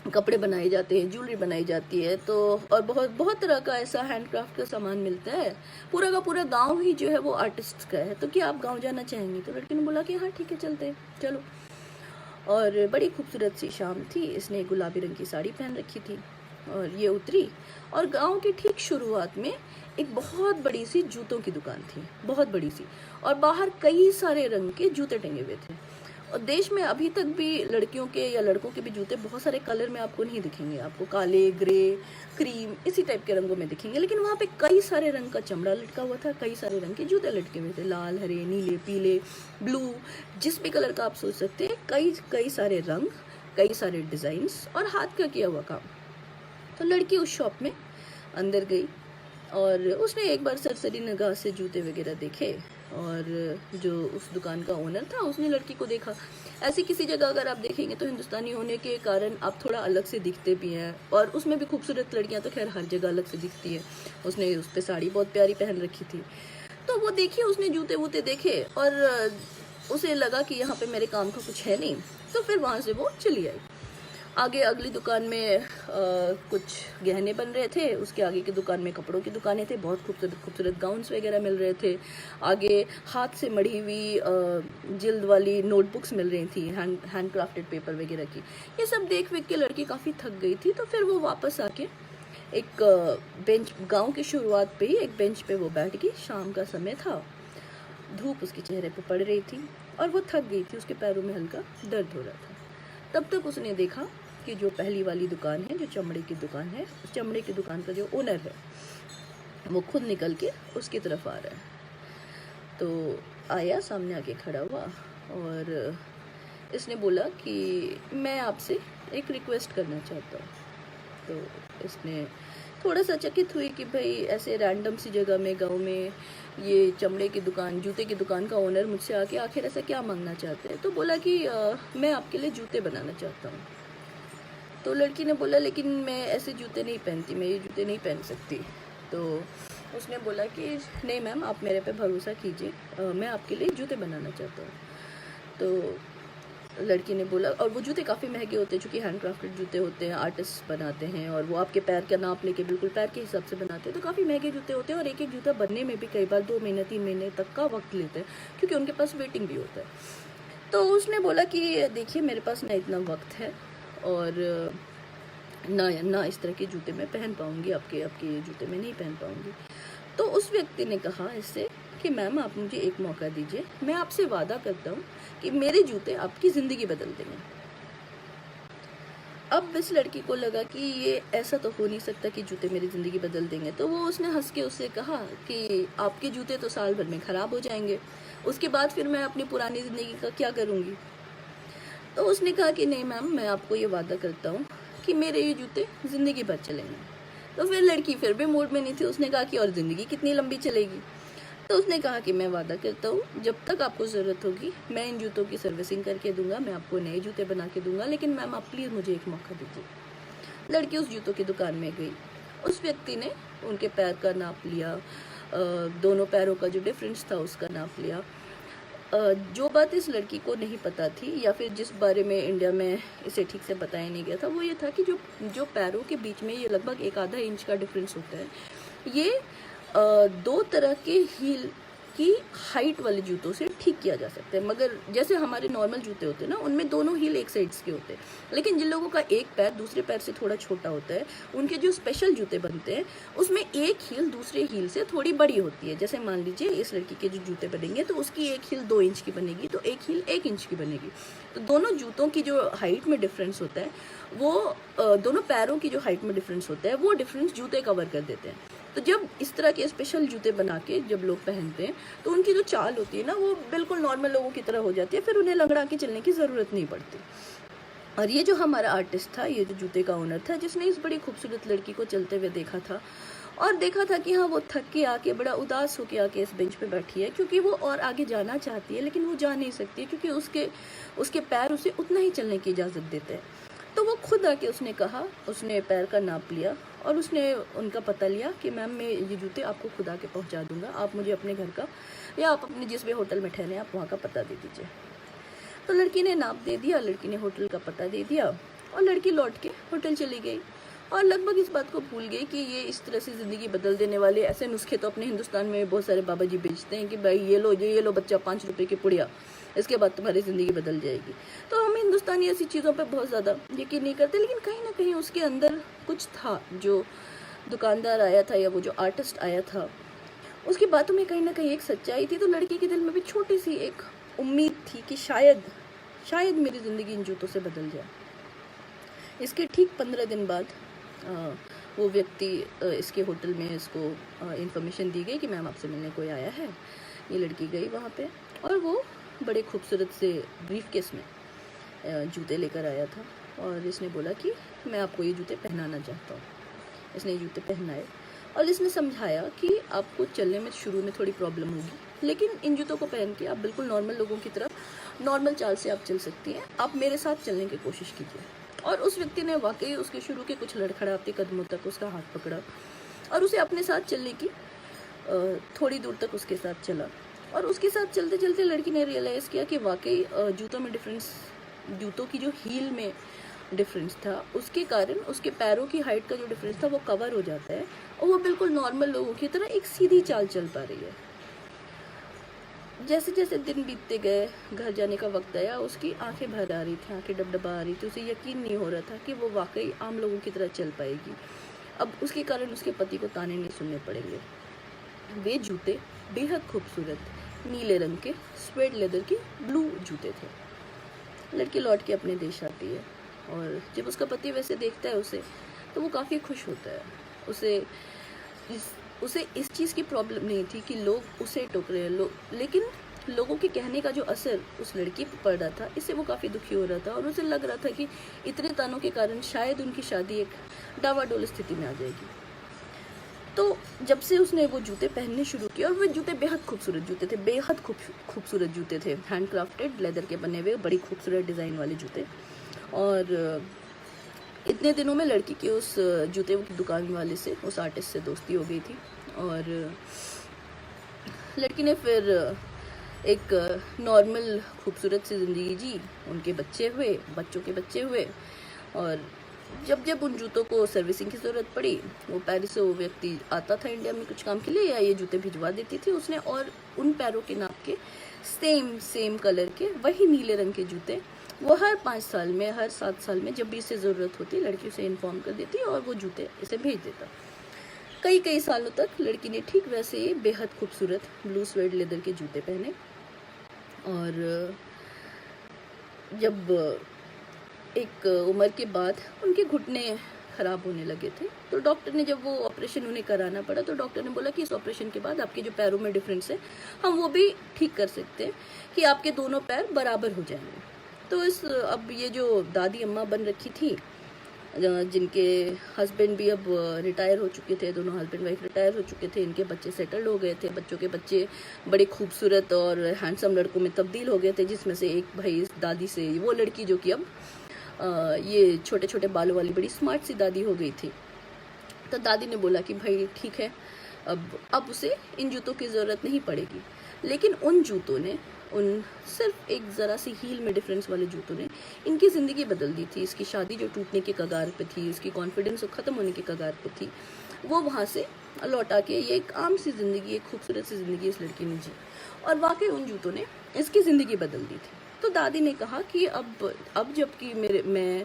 कपड़े बनाए जाते हैं, ज्वेलरी बनाई जाती है, तो और बहुत बहुत तरह का ऐसा हैंडक्राफ्ट का सामान मिलता है। पूरा का पूरा गांव ही जो है वो आर्टिस्ट का है। तो क्या आप गांव जाना चाहेंगी? तो लड़की ने बोला कि हाँ ठीक है, चलते हैं, चलो। और बड़ी खूबसूरत सी शाम थी, इसने गुलाबी रंग की साड़ी पहन रखी थी और ये उतरी, और गांव की ठीक शुरुआत में एक बहुत बड़ी सी जूतों की दुकान थी, बहुत बड़ी सी, और बाहर कई सारे रंग के जूते टंगे हुए थे। और देश में अभी तक भी लड़कियों के या लड़कों के भी जूते बहुत सारे कलर में आपको नहीं दिखेंगे, आपको काले, ग्रे, क्रीम, इसी टाइप के रंगों में दिखेंगे, लेकिन वहाँ पे कई सारे रंग का चमड़ा लटका हुआ था, कई सारे रंग के जूते लटके हुए थे, लाल, हरे, नीले, पीले, ब्लू, जिस भी कलर का आप सोच सकते हैं, कई सारे रंग, कई सारे डिज़ाइंस और हाथ का किया हुआ काम। तो लड़की उस शॉप में अंदर गई और उसने एक बार सरसरी निगाह से जूते वगैरह देखे, और जो उस दुकान का ओनर था उसने लड़की को देखा। ऐसी किसी जगह अगर आप देखेंगे तो हिंदुस्तानी होने के कारण आप थोड़ा अलग से दिखते भी हैं, और उसमें भी खूबसूरत लड़कियां तो खैर हर जगह अलग से दिखती है। उसने उस पर साड़ी बहुत प्यारी पहन रखी थी, तो वो देखिए उसने जूते वूते देखे और उसे लगा कि यहाँ पे मेरे काम का कुछ है नहीं, तो फिर वहाँ से वो चली आई। आगे अगली दुकान में कुछ गहने बन रहे थे, उसके आगे की दुकान में कपड़ों की दुकानें थे, बहुत खूबसूरत खूबसूरत गाउन्स वगैरह मिल रहे थे। आगे हाथ से मढ़ी हुई जिल्द वाली नोटबुक्स मिल रही थी, हैंड क्राफ्टेड पेपर वगैरह की। ये सब देख वेख के लड़की काफ़ी थक गई थी, तो फिर वो वापस आके एक बेंच, गाँव की शुरुआत पे ही एक बेंच पे वो बैठ गई। शाम का समय था, धूप उसके चेहरे पे पड़ रही थी और वो थक गई थी, उसके पैरों में हल्का दर्द हो रहा था। तब तक उसने देखा कि जो पहली वाली दुकान है, जो चमड़े की दुकान है, उस चमड़े की दुकान का जो ओनर है वो खुद निकल के उसकी तरफ आ रहा है। तो आया, सामने आके खड़ा हुआ और इसने बोला कि मैं आपसे एक रिक्वेस्ट करना चाहता हूँ। तो इसने थोड़ा सा चकित हुई कि भाई ऐसे रैंडम सी जगह में, गांव में, ये चमड़े की दुकान, जूते की दुकान का ओनर मुझसे आके आखिर ऐसा क्या मांगना चाहते हैं। तो बोला कि मैं आपके लिए जूते बनाना चाहता हूँ। तो लड़की ने बोला लेकिन मैं ऐसे जूते नहीं पहनती, मैं ये जूते नहीं पहन सकती। तो उसने बोला कि नहीं मैम, आप मेरे पे भरोसा कीजिए, मैं आपके लिए जूते बनाना चाहता हूँ। तो लड़की ने बोला, और वो जूते काफ़ी महंगे होते हैं, चूँकि हैंड क्राफ्टेड जूते होते हैं, आर्टिस्ट बनाते हैं, और वो आपके पैर का नाप लेके बिल्कुल पैर के हिसाब से बनाते हैं, तो काफ़ी महंगे जूते होते हैं, और एक एक जूता बनने में भी कई बार 2 महीने 3 महीने तक का वक्त लेते हैं, क्योंकि उनके पास वेटिंग भी होता है। तो उसने बोला कि देखिए मेरे पास ना इतना वक्त है, और ना इस तरह के जूते मैं पहन पाऊँगी, आपके ये जूते मैं नहीं पहन पाऊँगी। तो उस व्यक्ति ने कहा इससे कि मैम आप मुझे एक मौका दीजिए, मैं आपसे वादा करता हूँ कि मेरे जूते आपकी ज़िंदगी बदल देंगे। अब इस लड़की को लगा कि ये ऐसा तो हो नहीं सकता कि जूते मेरी ज़िंदगी बदल देंगे। तो वो उसने हंस के उससे कहा कि आपके जूते तो साल भर में ख़राब हो जाएंगे, उसके बाद फिर मैं अपनी पुरानी ज़िंदगी का क्या करूँगी। तो उसने कहा कि नहीं मैम, मैं आपको ये वादा करता हूँ कि मेरे ये जूते ज़िंदगी भर चलेंगे। तो फिर लड़की फिर भी मूड में नहीं थी, उसने कहा कि और ज़िंदगी कितनी लंबी चलेगी। तो उसने कहा कि मैं वादा करता हूँ जब तक आपको ज़रूरत होगी मैं इन जूतों की सर्विसिंग करके दूंगा, मैं आपको नए जूते बना के दूंगा, लेकिन मैम आप प्लीज़ मुझे एक मौका दीजिए। लड़की उस जूतों की दुकान में गई। उस व्यक्ति ने उनके पैर का नाप लिया, दोनों पैरों का जो डिफरेंस था उसका नाप लिया। जो बात इस लड़की को नहीं पता थी या फिर जिस बारे में इंडिया में इसे ठीक से बताया नहीं गया था, वो ये था कि जो पैरों के बीच में ये लगभग 1.5 इंच का डिफरेंस होता है, ये 2 तरह के हील की हाइट वाले जूतों से ठीक किया जा सकता है। मगर जैसे हमारे नॉर्मल जूते होते हैं ना, उनमें दोनों हील एक साइड्स के होते हैं, लेकिन जिन लोगों का एक पैर दूसरे पैर से थोड़ा छोटा होता है, उनके जो स्पेशल जूते बनते हैं उसमें एक हील दूसरे हील से थोड़ी बड़ी होती है। जैसे मान लीजिए इस लड़की के जो जूते बनेंगे तो उसकी एक हील 2 इंच की बनेगी, तो एक हील 1 इंच की बनेगी। तो दोनों जूतों की जो हाइट में डिफरेंस होता है वो दोनों पैरों की जो हाइट में डिफरेंस होता है वो डिफरेंस जूते कवर कर देते हैं। तो जब इस तरह के स्पेशल जूते बना के जब लोग पहनते हैं तो उनकी जो चाल होती है ना वो बिल्कुल नॉर्मल लोगों की तरह हो जाती है, फिर उन्हें लंगड़ा के चलने की ज़रूरत नहीं पड़ती। और ये जो हमारा आर्टिस्ट था, ये जो जूते का ओनर था, जिसने इस बड़ी खूबसूरत लड़की को चलते हुए देखा था और देखा था कि हाँ वो थक के आके बड़ा उदास होके आके इस बेंच पे बैठी है, क्योंकि वो और आगे जाना चाहती है लेकिन वो जा नहीं सकती है क्योंकि उसके पैर उसे उतना ही चलने की इजाज़त देते हैं। तो वो खुद आके उसने कहा, उसने पैर का नाप लिया और उसने उनका पता लिया कि मैम मैं ये जूते आपको खुद आके पहुंचा दूंगा, आप मुझे अपने घर का या आप अपने जिस भी होटल में ठहरे आप वहाँ का पता दे दीजिए। तो लड़की ने नाप दे दिया, लड़की ने होटल का पता दे दिया और लड़की लौट के होटल चली गई और लगभग इस बात को भूल गई कि ये इस तरह से ज़िंदगी बदल देने वाले ऐसे नुस्खे तो अपने हिंदुस्तान में बहुत सारे बाबा जी बेचते हैं कि भाई ये लो बच्चा 5 रुपए की पुड़िया, इसके बाद तुम्हारी ज़िंदगी बदल जाएगी। तो हम हिंदुस्तानी ऐसी चीज़ों पे बहुत ज़्यादा यकीन नहीं करते, लेकिन कहीं ना कहीं उसके अंदर कुछ था। जो दुकानदार आया था या वो जो आर्टिस्ट आया था, उसकी बातों में कहीं ना कहीं एक सच्चाई थी। तो लड़की के दिल में भी छोटी सी एक उम्मीद थी कि शायद मेरी ज़िंदगी इन जूतों से बदल जाए। इसके ठीक 15 दिन बाद वो व्यक्ति इसके होटल में इसको इन्फॉर्मेशन दी गई कि मैम आपसे मिलने कोई आया है। ये लड़की गई वहाँ पे और वो बड़े खूबसूरत से ब्रीफ केस में जूते लेकर आया था और इसने बोला कि मैं आपको ये जूते पहनाना चाहता हूँ। इसने ये जूते पहनाए और इसने समझाया कि आपको चलने में शुरू में थोड़ी प्रॉब्लम होगी, लेकिन इन जूतों को पहन के आप बिल्कुल नॉर्मल लोगों की तरह नॉर्मल चाल से आप चल सकती हैं, आप मेरे साथ चलने की कोशिश कीजिए। और उस व्यक्ति ने वाकई उसके शुरू के कुछ लड़खड़ाते कदमों तक उसका हाथ पकड़ा और उसे अपने साथ चलने की थोड़ी दूर तक उसके साथ चला। और उसके साथ चलते चलते लड़की ने रियलाइज़ किया कि वाकई जूतों में डिफरेंस, जूतों की जो हील में डिफरेंस था उसके कारण उसके पैरों की हाइट का जो डिफरेंस था वो कवर हो जाता है और वो बिल्कुल नॉर्मल लोगों की तरह एक सीधी चाल चल पा रही है। जैसे जैसे दिन बीतते गए, घर जाने का वक्त आया, उसकी आंखें भर आ रही थी, आंखें डबडबा आ रही थी, उसे यकीन नहीं हो रहा था कि वो वाकई आम लोगों की तरह चल पाएगी। अब उसके कारण उसके पति को ताने नहीं सुनने पड़ेंगे। वे जूते बेहद खूबसूरत नीले रंग के स्वेड लेदर के ब्लू जूते थे। लड़की लौट के अपने देश आती है और जब उसका पति वैसे देखता है उसे, तो वो काफ़ी खुश होता है। उसे इस चीज़ की प्रॉब्लम नहीं थी कि लोग उसे टोक रहे हैं, लेकिन लोगों के कहने का जो असर उस लड़की पर पड़ रहा था, इससे वो काफ़ी दुखी हो रहा था और उसे लग रहा था कि इतने तानों के कारण शायद उनकी शादी एक डावाडोल स्थिति में आ जाएगी। तो जब से उसने वो जूते पहनने शुरू किए, और वो जूते बेहद खूबसूरत जूते थे, बेहद खूबसूरत जूते थे, हैंड क्राफ्टेड लेदर के बने हुए बड़ी खूबसूरत डिज़ाइन वाले जूते। और इतने दिनों में लड़की के उस जूते की दुकान वाले से, उस आर्टिस्ट से दोस्ती हो गई थी और लड़की ने फिर एक नॉर्मल खूबसूरत सी ज़िंदगी जी। उनके बच्चे हुए, बच्चों के बच्चे हुए और जब उन जूतों को सर्विसिंग की ज़रूरत पड़ी, वो पेरिस से वो व्यक्ति आता था इंडिया में कुछ काम के लिए या ये जूते भिजवा देती थी उसने, और उन पैरों के नाप के सेम कलर के वही नीले रंग के जूते वो हर 5 साल में, हर 7 साल में जब भी इसे ज़रूरत होती लड़की उसे इन्फॉर्म कर देती और वो जूते इसे भेज देता। कई सालों तक लड़की ने ठीक वैसे ही बेहद खूबसूरत ब्लू स्वेड लेदर के जूते पहने। और जब एक उम्र के बाद उनके घुटने ख़राब होने लगे थे, तो डॉक्टर ने, जब वो ऑपरेशन उन्हें कराना पड़ा, तो डॉक्टर ने बोला कि इस ऑपरेशन के बाद आपके जो पैरों में डिफरेंस है हम वो भी ठीक कर सकते हैं कि आपके दोनों पैर बराबर हो जाएंगे। तो अब ये जो दादी अम्मा बन रखी थी, जिनके हस्बैंड भी अब रिटायर हो चुके थे, दोनों हस्बैंड वाइफ रिटायर हो चुके थे, इनके बच्चे सेटल्ड हो गए थे, बच्चों के बच्चे बड़े खूबसूरत और हैंडसम लड़कों में तब्दील हो गए थे, जिसमें से एक भाई इस दादी से वो लड़की जो कि अब ये छोटे छोटे बालों वाली बड़ी स्मार्ट सी दादी हो गई थी। तो दादी ने बोला कि भाई ठीक है, अब उसे इन जूतों की ज़रूरत नहीं पड़ेगी। लेकिन उन जूतों ने, उन सिर्फ एक ज़रा सी हील में डिफरेंस वाले जूतों ने इनकी ज़िंदगी बदल दी थी। इसकी शादी जो टूटने के कगार पे थी, इसकी कॉन्फिडेंस जो ख़त्म होने के कगार पे थी, वो वहाँ से लौटा के ये एक आम सी ज़िंदगी, एक खूबसूरत सी ज़िंदगी इस लड़की ने जी। और वाकई उन जूतों ने इसकी ज़िंदगी बदल दी थी। तो दादी ने कहा कि अब जबकि मैं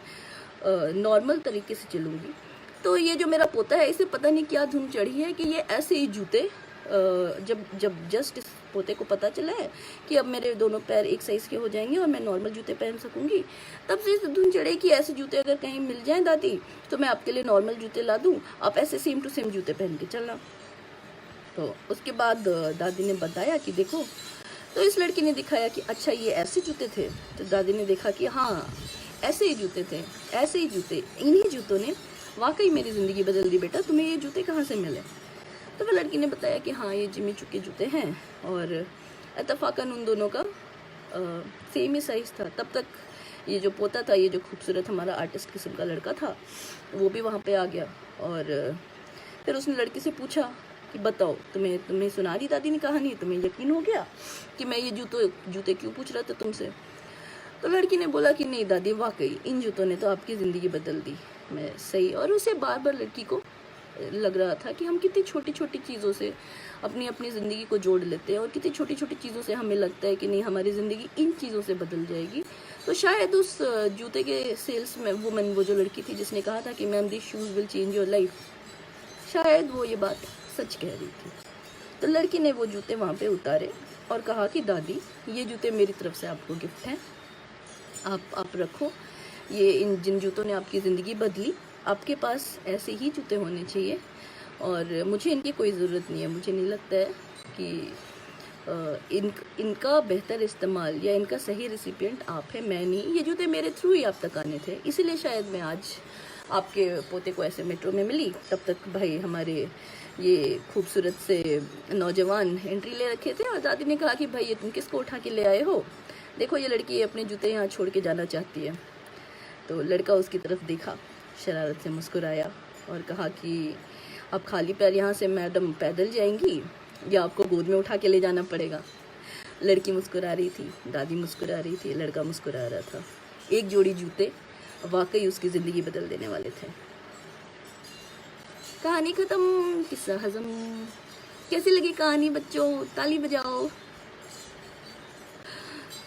नॉर्मल तरीके से चलूँगी, तो ये जो मेरा पोता है इसे पता नहीं क्या धुन चढ़ी है कि ये ऐसे ही जूते, जब जस्ट इस पोते को पता चला है कि अब मेरे दोनों पैर एक साइज़ के हो जाएंगे और मैं नॉर्मल जूते पहन सकूंगी, तब से इस धुन चढ़े कि ऐसे जूते अगर कहीं मिल जाएं दादी, तो मैं आपके लिए नॉर्मल जूते ला दूं, आप ऐसे सेम टू सेम जूते पहन के चलना। तो उसके बाद दादी ने बताया कि देखो, तो इस लड़की ने दिखाया कि अच्छा ये ऐसे जूते थे। तो दादी ने देखा कि हाँ, ऐसे ही जूते थे, ऐसे ही जूते, इन्हीं जूतों ने वाकई मेरी ज़िंदगी बदल दी। बेटा तुम्हें ये जूते कहाँ से मिले? तो वह लड़की ने बताया कि हाँ, ये जिमी चू के जूते हैं और इत्तफाकन उन दोनों का सेम ही साइज़ था। तब तक ये जो पोता था, ये जो खूबसूरत हमारा आर्टिस्ट किस्म का लड़का था, वो भी वहाँ पे आ गया। और फिर उसने लड़की से पूछा कि बताओ, तुम्हें सुना दी दादी ने कहानी, तुम्हें यकीन हो गया कि मैं ये जूते क्यों पूछ रहा था तुमसे? तो लड़की ने बोला कि नहीं दादी, वाकई इन जूतों ने तो आपकी ज़िंदगी बदल दी। मैं सही। और उसे बार बार लड़की को लग रहा था कि हम कितनी छोटी छोटी चीज़ों से अपनी ज़िंदगी को जोड़ लेते हैं, और कितनी छोटी छोटी चीज़ों से हमें लगता है कि नहीं, हमारी ज़िंदगी इन चीज़ों से बदल जाएगी। तो शायद उस जूते के सेल्स में वो जो लड़की थी जिसने कहा था कि ma'am this shoes will change your life, शायद वो ये बात सच कह रही थी। तो लड़की ने वो जूते वहाँ पे उतारे और कहा कि दादी, ये जूते मेरी तरफ से आपको गिफ्ट हैं, आप रखो। ये जिन जूतों ने आपकी ज़िंदगी बदली, आपके पास ऐसे ही जूते होने चाहिए, और मुझे इनकी कोई ज़रूरत नहीं है। मुझे नहीं लगता है कि इनका बेहतर इस्तेमाल या इनका सही रेसिपिएंट आप है, मैं नहीं। ये जूते मेरे थ्रू ही आप तक आने थे, इसीलिए शायद मैं आज आपके पोते को ऐसे मेट्रो में मिली। तब तक भाई हमारे ये खूबसूरत से नौजवान एंट्री ले रखे थे, और दादी ने कहा कि भाई ये तुम किसको उठा के ले आए हो? देखो ये लड़की अपने जूते यहाँ छोड़ के जाना चाहती है। तो लड़का उसकी तरफ देखा, शरारत से मुस्कुराया और कहा कि आप खाली पैर यहाँ से मैडम पैदल जाएंगी या आपको गोद में उठा के ले जाना पड़ेगा? लड़की मुस्कुरा रही थी, दादी मुस्कुरा रही थी, लड़का मुस्कुरा रहा था। एक जोड़ी जूते वाकई उसकी ज़िंदगी बदल देने वाले थे। कहानी ख़त्म, किस्सा हज़म। कैसी लगी कहानी बच्चों? ताली बजाओ।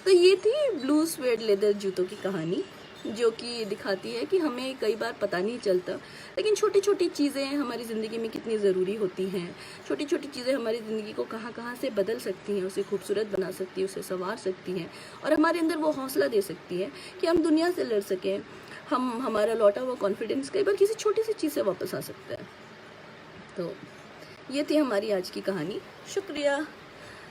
तो ये थी ब्लू स्वेड लेदर जूतों की कहानी, जो कि दिखाती है कि हमें कई बार पता नहीं चलता, लेकिन छोटी छोटी चीज़ें हमारी ज़िंदगी में कितनी ज़रूरी होती हैं। छोटी छोटी चीज़ें हमारी ज़िंदगी को कहाँ कहाँ से बदल सकती हैं, उसे खूबसूरत बना सकती है, उसे संवार सकती हैं, और हमारे अंदर वो हौसला दे सकती है कि हम दुनिया से लड़ सकें। हमारा लौटा हुआ कॉन्फिडेंस कई बार किसी छोटी सी चीज़ से वापस आ सकता है। तो ये थी हमारी आज की कहानी। शुक्रिया।